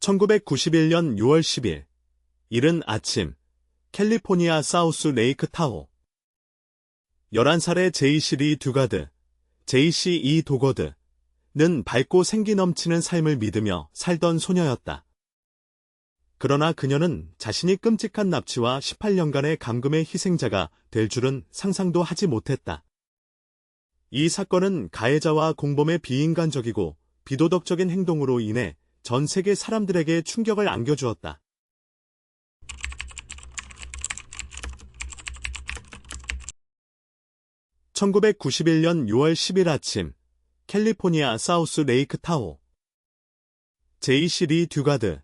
1991년 6월 10일, 이른 아침, 캘리포니아 사우스 레이크 타호. 11살의 제이시 리 듀가드, 제이시 이 도거드는 밝고 생기 넘치는 삶을 믿으며 살던 소녀였다. 그러나 그녀는 자신이 끔찍한 납치와 18년간의 감금의 희생자가 될 줄은 상상도 하지 못했다. 이 사건은 가해자와 공범의 비인간적이고 비도덕적인 행동으로 인해 전 세계 사람들에게 충격을 안겨주었다. (1991년 6월 10일) 아침, 캘리포니아 사우스 레이크 타호. 제이시 리 듀가드,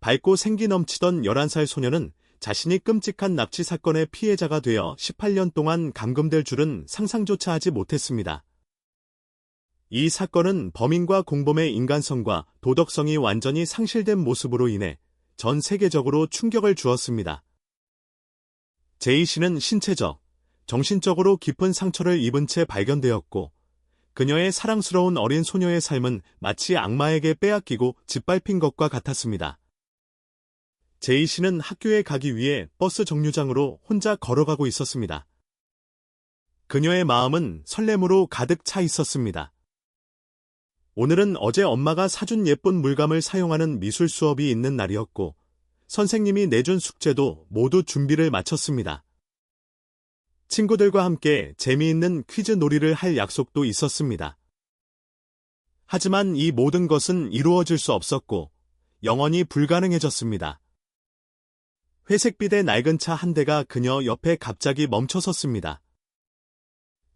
밝고 생기 넘치던 11살 소녀는 자신이 끔찍한 납치 사건의 피해자가 되어 18년 동안 감금될 줄은 상상조차 하지 못했습니다. 이 사건은 범인과 공범의 인간성과 도덕성이 완전히 상실된 모습으로 인해 전 세계적으로 충격을 주었습니다. 제이시는 신체적, 정신적으로 깊은 상처를 입은 채 발견되었고, 그녀의 사랑스러운 어린 소녀의 삶은 마치 악마에게 빼앗기고 짓밟힌 것과 같았습니다. 제이시는 학교에 가기 위해 버스 정류장으로 혼자 걸어가고 있었습니다. 그녀의 마음은 설렘으로 가득 차 있었습니다. 오늘은 어제 엄마가 사준 예쁜 물감을 사용하는 미술 수업이 있는 날이었고, 선생님이 내준 숙제도 모두 준비를 마쳤습니다. 친구들과 함께 재미있는 퀴즈 놀이를 할 약속도 있었습니다. 하지만 이 모든 것은 이루어질 수 없었고, 영원히 불가능해졌습니다. 회색빛의 낡은 차 한 대가 그녀 옆에 갑자기 멈춰섰습니다.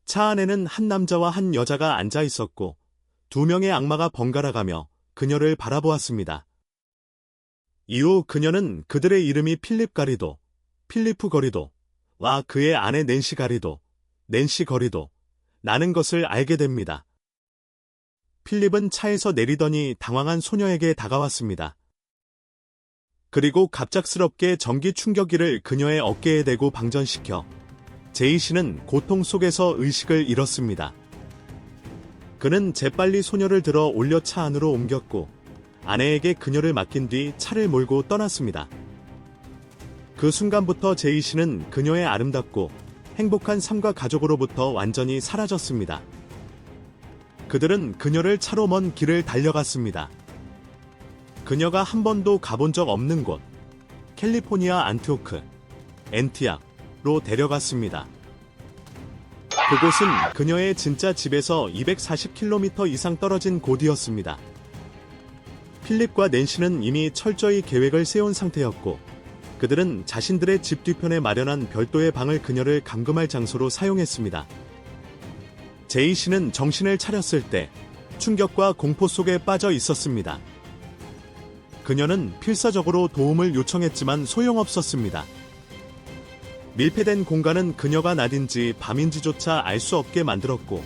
차 안에는 한 남자와 한 여자가 앉아 있었고, 두 명의 악마가 번갈아가며 그녀를 바라보았습니다. 이후 그녀는 그들의 이름이 필립 가리도, 필리프 거리도, 와 그의 아내 낸시 가리도, 낸시 거리도, 라는 것을 알게 됩니다. 필립은 차에서 내리더니 당황한 소녀에게 다가왔습니다. 그리고 갑작스럽게 전기 충격기를 그녀의 어깨에 대고 방전시켜 제이시는 고통 속에서 의식을 잃었습니다. 그는 재빨리 소녀를 들어 올려 차 안으로 옮겼고 아내에게 그녀를 맡긴 뒤 차를 몰고 떠났습니다. 그 순간부터 제이시는 그녀의 아름답고 행복한 삶과 가족으로부터 완전히 사라졌습니다. 그들은 그녀를 차로 먼 길을 달려갔습니다. 그녀가 한 번도 가본 적 없는 곳, 캘리포니아 안티오크, 앤티악로 데려갔습니다. 그곳은 그녀의 진짜 집에서 240km 이상 떨어진 곳이었습니다. 필립과 낸시는 이미 철저히 계획을 세운 상태였고, 그들은 자신들의 집 뒤편에 마련한 별도의 방을 그녀를 감금할 장소로 사용했습니다. 제이시는 정신을 차렸을 때 충격과 공포 속에 빠져 있었습니다. 그녀는 필사적으로 도움을 요청했지만 소용없었습니다. 밀폐된 공간은 그녀가 낮인지 밤인지조차 알 수 없게 만들었고,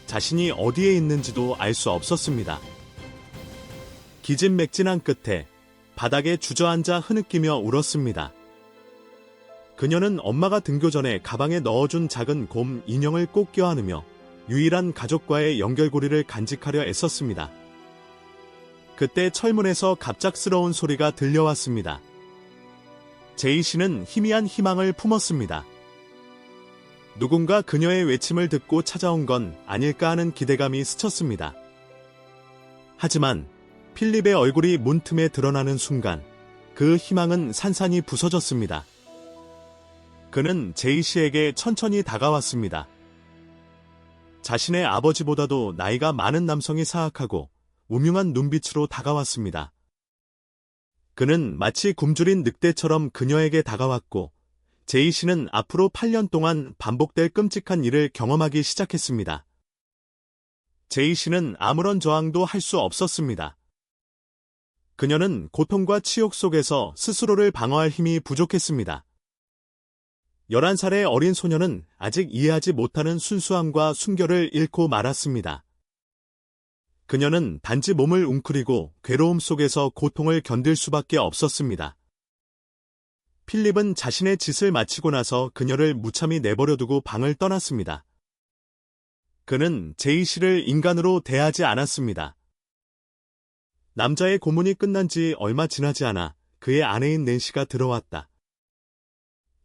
자신이 어디에 있는지도 알 수 없었습니다. 기진맥진한 끝에 바닥에 주저앉아 흐느끼며 울었습니다. 그녀는 엄마가 등교 전에 가방에 넣어준 작은 곰 인형을 꼭 껴안으며 유일한 가족과의 연결고리를 간직하려 애썼습니다. 그때 철문에서 갑작스러운 소리가 들려왔습니다. 제이시는 희미한 희망을 품었습니다. 누군가 그녀의 외침을 듣고 찾아온 건 아닐까 하는 기대감이 스쳤습니다. 하지만 필립의 얼굴이 문틈에 드러나는 순간 그 희망은 산산이 부서졌습니다. 그는 제이시에게 천천히 다가왔습니다. 자신의 아버지보다도 나이가 많은 남성이 사악하고 우명한 눈빛으로 다가왔습니다. 그는 마치 굶주린 늑대처럼 그녀에게 다가왔고, 제이시는 앞으로 8년 동안 반복될 끔찍한 일을 경험하기 시작했습니다. 제이시는 아무런 저항도 할 수 없었습니다. 그녀는 고통과 치욕 속에서 스스로를 방어할 힘이 부족했습니다. 11살의 어린 소녀는 아직 이해하지 못하는 순수함과 순결을 잃고 말았습니다. 그녀는 단지 몸을 웅크리고 괴로움 속에서 고통을 견딜 수밖에 없었습니다. 필립은 자신의 짓을 마치고 나서 그녀를 무참히 내버려두고 방을 떠났습니다. 그는 제이시를 인간으로 대하지 않았습니다. 남자의 고문이 끝난 지 얼마 지나지 않아 그의 아내인 낸시가 들어왔다.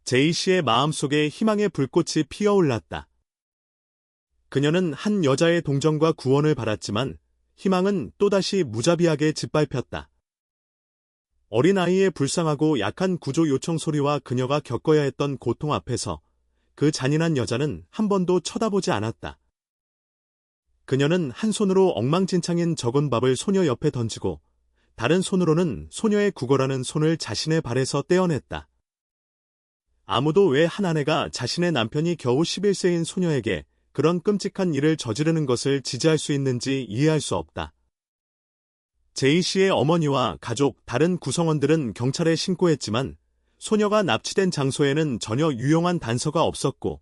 제이 씨의 마음속에 희망의 불꽃이 피어올랐다. 그녀는 한 여자의 동정과 구원을 받았지만 희망은 또다시 무자비하게 짓밟혔다. 어린아이의 불쌍하고 약한 구조 요청 소리와 그녀가 겪어야 했던 고통 앞에서 그 잔인한 여자는 한 번도 쳐다보지 않았다. 그녀는 한 손으로 엉망진창인 적은 밥을 소녀 옆에 던지고 다른 손으로는 소녀의 구걸하는 손을 자신의 발에서 떼어냈다. 아무도 왜 한 아내가 자신의 남편이 겨우 11세인 소녀에게 그런 끔찍한 일을 저지르는 것을 지지할 수 있는지 이해할 수 없다. 제이 씨의 어머니와 가족, 다른 구성원들은 경찰에 신고했지만 소녀가 납치된 장소에는 전혀 유용한 단서가 없었고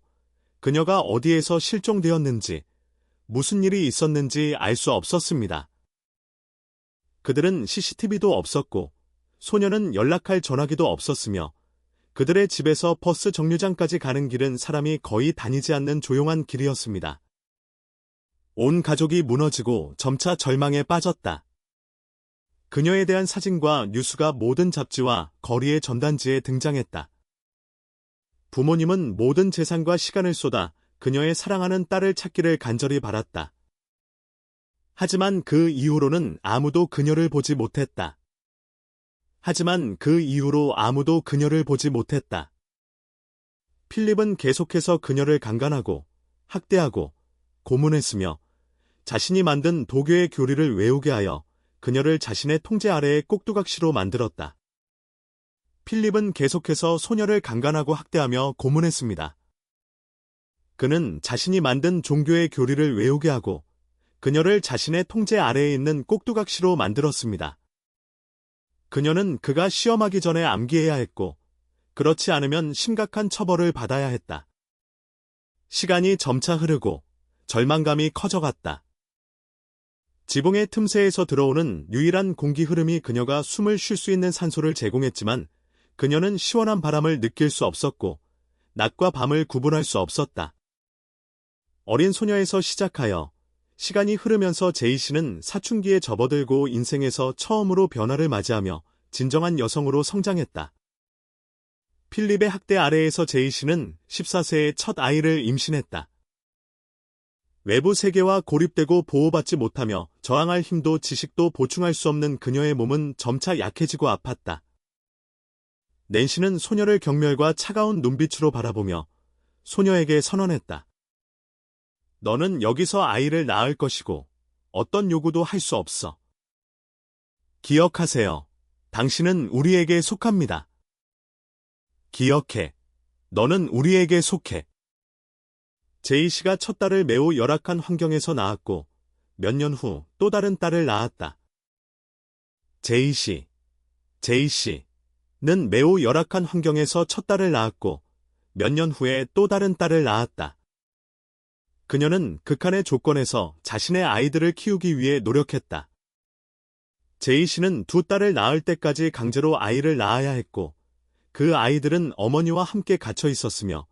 그녀가 어디에서 실종되었는지 무슨 일이 있었는지 알 수 없었습니다. 그들은 CCTV도 없었고 소녀는 연락할 전화기도 없었으며 그들의 집에서 버스 정류장까지 가는 길은 사람이 거의 다니지 않는 조용한 길이었습니다. 온 가족이 무너지고 점차 절망에 빠졌다. 그녀에 대한 사진과 뉴스가 모든 잡지와 거리의 전단지에 등장했다. 부모님은 모든 재산과 시간을 쏟아 그녀의 사랑하는 딸을 찾기를 간절히 바랐다. 하지만 그 이후로는 아무도 그녀를 보지 못했다. 필립은 계속해서 그녀를 강간하고 학대하고 고문했으며 자신이 만든 도교의 교리를 외우게 하여 그녀를 자신의 통제 아래의 꼭두각시로 만들었다. 필립은 계속해서 소녀를 강간하고 학대하며 고문했습니다. 그는 자신이 만든 종교의 교리를 외우게 하고 그녀를 자신의 통제 아래에 있는 꼭두각시로 만들었습니다. 그녀는 그가 시험하기 전에 암기해야 했고 그렇지 않으면 심각한 처벌을 받아야 했다. 시간이 점차 흐르고 절망감이 커져갔다. 지붕의 틈새에서 들어오는 유일한 공기 흐름이 그녀가 숨을 쉴 수 있는 산소를 제공했지만 그녀는 시원한 바람을 느낄 수 없었고 낮과 밤을 구분할 수 없었다. 어린 소녀에서 시작하여 시간이 흐르면서 제이 씨는 사춘기에 접어들고 인생에서 처음으로 변화를 맞이하며 진정한 여성으로 성장했다. 필립의 학대 아래에서 제이 씨는 14세에 첫 아이를 임신했다. 외부 세계와 고립되고 보호받지 못하며 저항할 힘도 지식도 보충할 수 없는 그녀의 몸은 점차 약해지고 아팠다. 낸시는 소녀를 경멸과 차가운 눈빛으로 바라보며 소녀에게 선언했다. 너는 여기서 아이를 낳을 것이고 어떤 요구도 할 수 없어. 기억하세요. 당신은 우리에게 속합니다. 기억해. 너는 우리에게 속해. 제이 씨가 첫 딸을 매우 열악한 환경에서 낳았고 몇 년 후 또 다른 딸을 낳았다. 제이 씨는 매우 열악한 환경에서 첫 딸을 낳았고 몇 년 후에 또 다른 딸을 낳았다. 그녀는 극한의 조건에서 자신의 아이들을 키우기 위해 노력했다. 제이 씨는 두 딸을 낳을 때까지 강제로 아이를 낳아야 했고 그 아이들은 어머니와 함께 갇혀 있었으며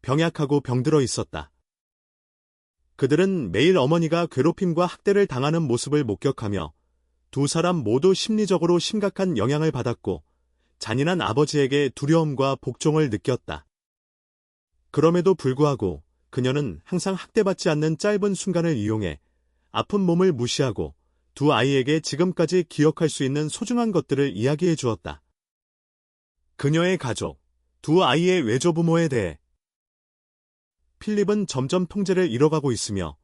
병약하고 병들어 있었다. 그들은 매일 어머니가 괴롭힘과 학대를 당하는 모습을 목격하며 두 사람 모두 심리적으로 심각한 영향을 받았고 잔인한 아버지에게 두려움과 복종을 느꼈다. 그럼에도 불구하고 그녀는 항상 학대받지 않는 짧은 순간을 이용해 아픈 몸을 무시하고 두 아이에게 지금까지 기억할 수 있는 소중한 것들을 이야기해 주었다. 그녀의 가족, 두 아이의 외조부모에 대해. 필립은 점점 통제를 잃어가고 있으며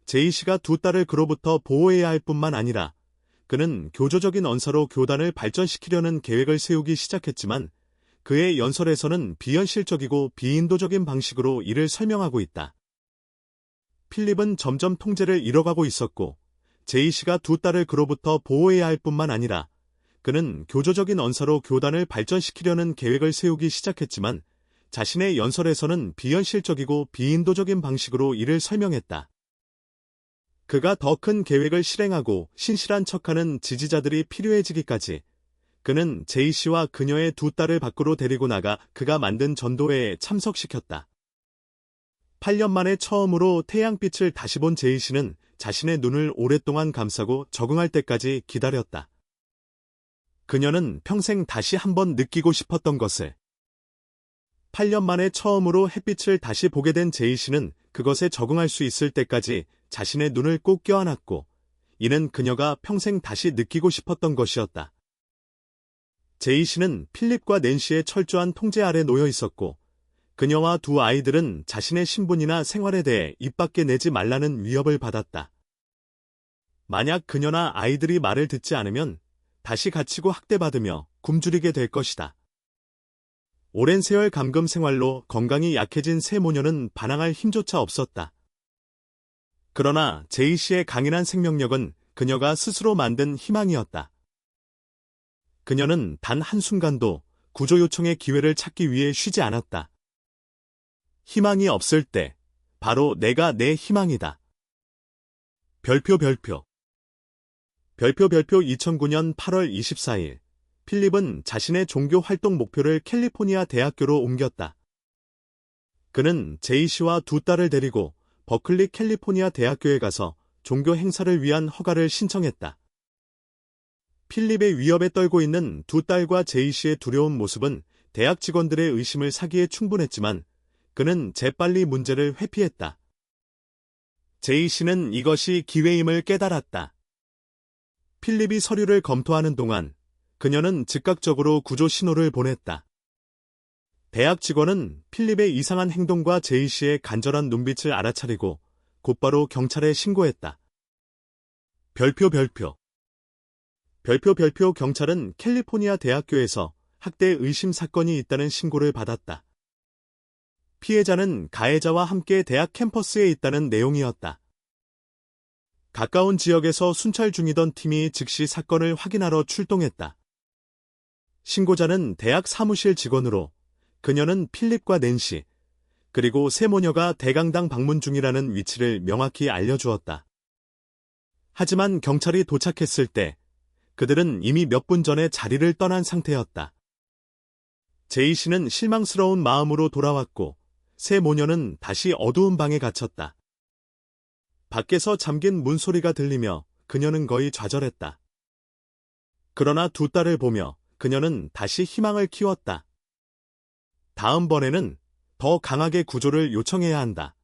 제이 씨가 두 딸을 그로부터 보호해야 할 뿐만 아니라 그는 교조적인 언사로 교단을 발전시키려는 계획을 세우기 시작했지만 그의 연설에서는 비현실적이고 비인도적인 방식으로 이를 설명하고 있다. 필립은 점점 통제를 잃어가고 있었고 제이 씨가 두 딸을 그로부터 보호해야 할 뿐만 아니라 그는 교조적인 언사로 교단을 발전시키려는 계획을 세우기 시작했지만 자신의 연설에서는 비현실적이고 비인도적인 방식으로 이를 설명했다. 그가 더 큰 계획을 실행하고 신실한 척하는 지지자들이 필요해지기까지 그는 제이 씨와 그녀의 두 딸을 밖으로 데리고 나가 그가 만든 전도회에 참석시켰다. 8년 만에 처음으로 태양빛을 다시 본 제이 씨는 자신의 눈을 오랫동안 감싸고 적응할 때까지 기다렸다. 그녀는 평생 다시 한번 느끼고 싶었던 것을. 8년 만에 처음으로 햇빛을 다시 보게 된 제이 씨는 그것에 적응할 수 있을 때까지 자신의 눈을 꼭 껴안았고, 이는 그녀가 평생 다시 느끼고 싶었던 것이었다. 제이 씨는 필립과 낸시의 철저한 통제 아래 놓여 있었고, 그녀와 두 아이들은 자신의 신분이나 생활에 대해 입 밖에 내지 말라는 위협을 받았다. 만약 그녀나 아이들이 말을 듣지 않으면 다시 갇히고 학대받으며 굶주리게 될 것이다. 오랜 세월 감금 생활로 건강이 약해진 세 모녀는 반항할 힘조차 없었다. 그러나 제이 씨의 강인한 생명력은 그녀가 스스로 만든 희망이었다. 그녀는 단 한순간도 구조 요청의 기회를 찾기 위해 쉬지 않았다. 희망이 없을 때 바로 내가 내 희망이다. 별표 2009년 8월 24일 필립은 자신의 종교 활동 목표를 캘리포니아 대학교로 옮겼다. 그는 제이 씨와 두 딸을 데리고 버클리 캘리포니아 대학교에 가서 종교 행사를 위한 허가를 신청했다. 필립의 위협에 떨고 있는 두 딸과 제이 씨의 두려운 모습은 대학 직원들의 의심을 사기에 충분했지만 그는 재빨리 문제를 회피했다. 제이 씨는 이것이 기회임을 깨달았다. 필립이 서류를 검토하는 동안 그녀는 즉각적으로 구조 신호를 보냈다. 대학 직원은 필립의 이상한 행동과 제이 씨의 간절한 눈빛을 알아차리고 곧바로 경찰에 신고했다. 별표 경찰은 캘리포니아 대학교에서 학대 의심 사건이 있다는 신고를 받았다. 피해자는 가해자와 함께 대학 캠퍼스에 있다는 내용이었다. 가까운 지역에서 순찰 중이던 팀이 즉시 사건을 확인하러 출동했다. 신고자는 대학 사무실 직원으로 그녀는 필립과 낸시, 그리고 세 모녀가 대강당 방문 중이라는 위치를 명확히 알려주었다. 하지만 경찰이 도착했을 때 그들은 이미 몇 분 전에 자리를 떠난 상태였다. 제이 씨는 실망스러운 마음으로 돌아왔고 세 모녀는 다시 어두운 방에 갇혔다. 밖에서 잠긴 문소리가 들리며 그녀는 거의 좌절했다. 그러나 두 딸을 보며 그녀는 다시 희망을 키웠다. 다음번에는 더 강하게 구조를 요청해야 한다.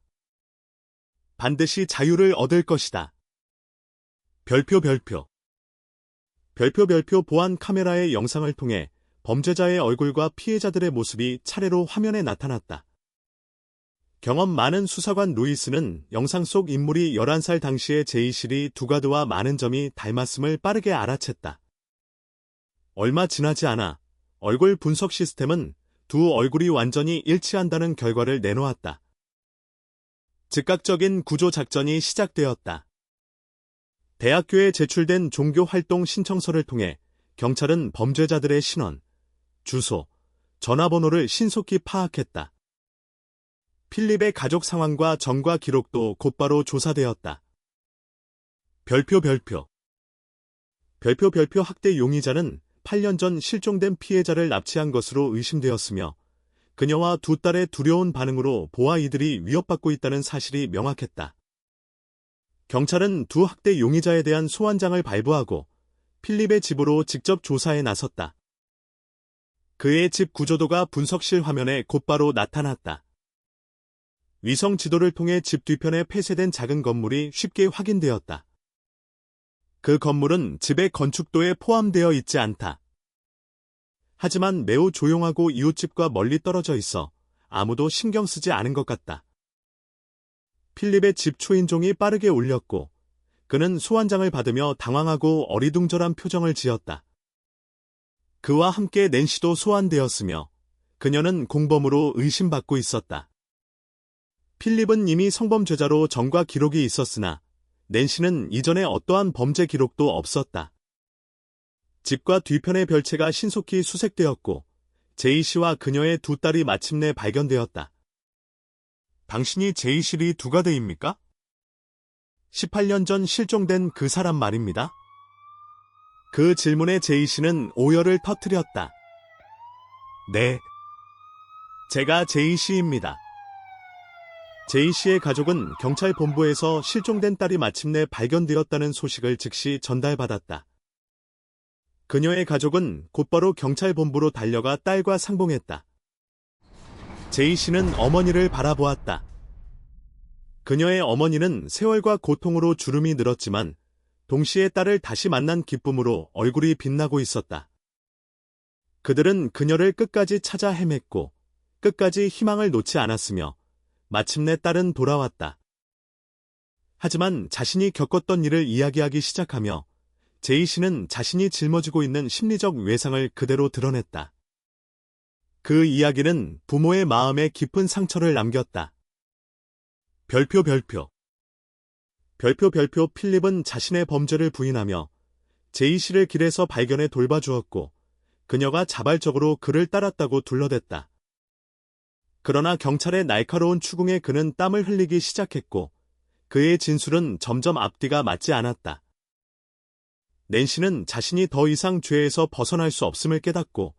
반드시 자유를 얻을 것이다. 별표 보안 카메라의 영상을 통해 범죄자의 얼굴과 피해자들의 모습이 차례로 화면에 나타났다. 경험 많은 수사관 루이스는 영상 속 인물이 11살 당시의 제이 씨리 두가드와 많은 점이 닮았음을 빠르게 알아챘다. 얼마 지나지 않아 얼굴 분석 시스템은 두 얼굴이 완전히 일치한다는 결과를 내놓았다. 즉각적인 구조 작전이 시작되었다. 대학교에 제출된 종교활동 신청서를 통해 경찰은 범죄자들의 신원, 주소, 전화번호를 신속히 파악했다. 필립의 가족 상황과 전과 기록도 곧바로 조사되었다. 별표 학대 용의자는 8년 전 실종된 피해자를 납치한 것으로 의심되었으며 그녀와 두 딸의 두려운 반응으로 보아 이들이 위협받고 있다는 사실이 명확했다. 경찰은 두 학대 용의자에 대한 소환장을 발부하고 필립의 집으로 직접 조사에 나섰다. 그의 집 구조도가 분석실 화면에 곧바로 나타났다. 위성 지도를 통해 집 뒤편에 폐쇄된 작은 건물이 쉽게 확인되었다. 그 건물은 집의 건축도에 포함되어 있지 않다. 하지만 매우 조용하고 이웃집과 멀리 떨어져 있어 아무도 신경 쓰지 않은 것 같다. 필립의 집 초인종이 빠르게 울렸고 그는 소환장을 받으며 당황하고 어리둥절한 표정을 지었다. 그와 함께 낸시도 소환되었으며 그녀는 공범으로 의심받고 있었다. 필립은 이미 성범죄자로 전과 기록이 있었으나 낸시는 이전에 어떠한 범죄 기록도 없었다. 집과 뒤편의 별채가 신속히 수색되었고 제이 씨와 그녀의 두 딸이 마침내 발견되었다. 당신이 제이 씨리 두가드입니까? 18년 전 실종된 그 사람 말입니다. 그 질문에 제이 씨는 오열을 터뜨렸다. 네, 제가 제이 씨입니다. 제이 씨의 가족은 경찰 본부에서 실종된 딸이 마침내 발견되었다는 소식을 즉시 전달받았다. 그녀의 가족은 곧바로 경찰본부로 달려가 딸과 상봉했다. 제이 씨는 어머니를 바라보았다. 그녀의 어머니는 세월과 고통으로 주름이 늘었지만 동시에 딸을 다시 만난 기쁨으로 얼굴이 빛나고 있었다. 그들은 그녀를 끝까지 찾아 헤맸고 끝까지 희망을 놓지 않았으며 마침내 딸은 돌아왔다. 하지만 자신이 겪었던 일을 이야기하기 시작하며 제이 씨는 자신이 짊어지고 있는 심리적 외상을 그대로 드러냈다. 그 이야기는 부모의 마음에 깊은 상처를 남겼다. 별표 필립은 자신의 범죄를 부인하며 제이 씨를 길에서 발견해 돌봐주었고 그녀가 자발적으로 그를 따랐다고 둘러댔다. 그러나 경찰의 날카로운 추궁에 그는 땀을 흘리기 시작했고 그의 진술은 점점 앞뒤가 맞지 않았다. 낸시는 자신이 더 이상 죄에서 벗어날 수 없음을 깨닫고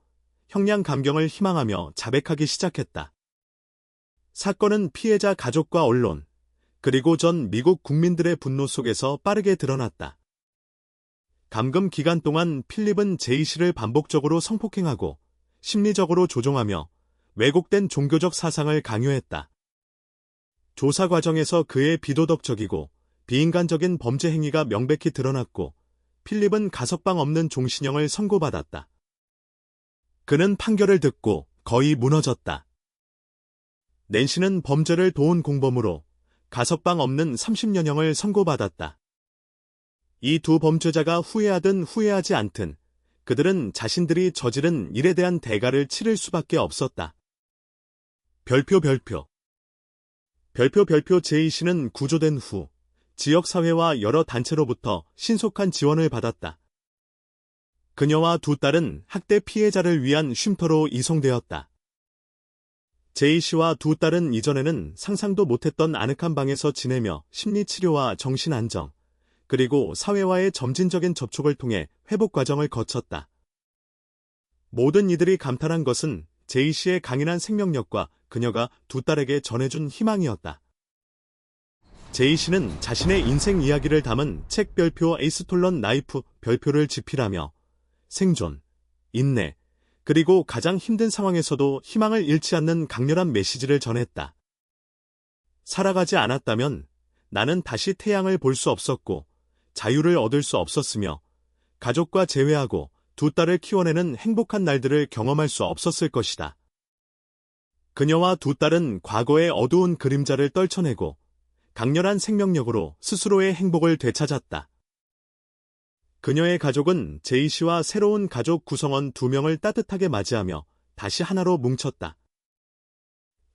형량 감경을 희망하며 자백하기 시작했다. 사건은 피해자 가족과 언론, 그리고 전 미국 국민들의 분노 속에서 빠르게 드러났다. 감금 기간 동안 필립은 제이 씨를 반복적으로 성폭행하고 심리적으로 조종하며 왜곡된 종교적 사상을 강요했다. 조사 과정에서 그의 비도덕적이고 비인간적인 범죄 행위가 명백히 드러났고 필립은 가석방 없는 종신형을 선고받았다. 그는 판결을 듣고 거의 무너졌다. 낸시는 범죄를 도운 공범으로 가석방 없는 30년형을 선고받았다. 이 두 범죄자가 후회하든 후회하지 않든 그들은 자신들이 저지른 일에 대한 대가를 치를 수밖에 없었다. 별표 제이 씨는 구조된 후 지역사회와 여러 단체로부터 신속한 지원을 받았다. 그녀와 두 딸은 학대 피해자를 위한 쉼터로 이송되었다. 제이 씨와 두 딸은 이전에는 상상도 못했던 아늑한 방에서 지내며 심리치료와 정신안정, 그리고 사회와의 점진적인 접촉을 통해 회복 과정을 거쳤다. 모든 이들이 감탄한 것은 제이 씨의 강인한 생명력과 그녀가 두 딸에게 전해준 희망이었다. 제이 씨는 자신의 인생 이야기를 담은 책 별표 에이스톨런 나이프 별표를 집필하며 생존, 인내, 그리고 가장 힘든 상황에서도 희망을 잃지 않는 강렬한 메시지를 전했다. 살아가지 않았다면 나는 다시 태양을 볼 수 없었고 자유를 얻을 수 없었으며 가족과 재회하고 두 딸을 키워내는 행복한 날들을 경험할 수 없었을 것이다. 그녀와 두 딸은 과거의 어두운 그림자를 떨쳐내고 강렬한 생명력으로 스스로의 행복을 되찾았다. 그녀의 가족은 제이 씨와 새로운 가족 구성원 2명을 따뜻하게 맞이하며 다시 하나로 뭉쳤다.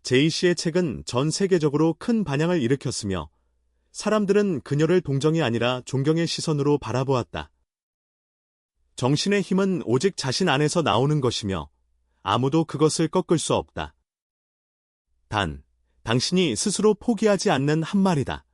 제이 씨의 책은 전 세계적으로 큰 반향을 일으켰으며 사람들은 그녀를 동정이 아니라 존경의 시선으로 바라보았다. 정신의 힘은 오직 자신 안에서 나오는 것이며 아무도 그것을 꺾을 수 없다. 단, 당신이 스스로 포기하지 않는 한 말이다.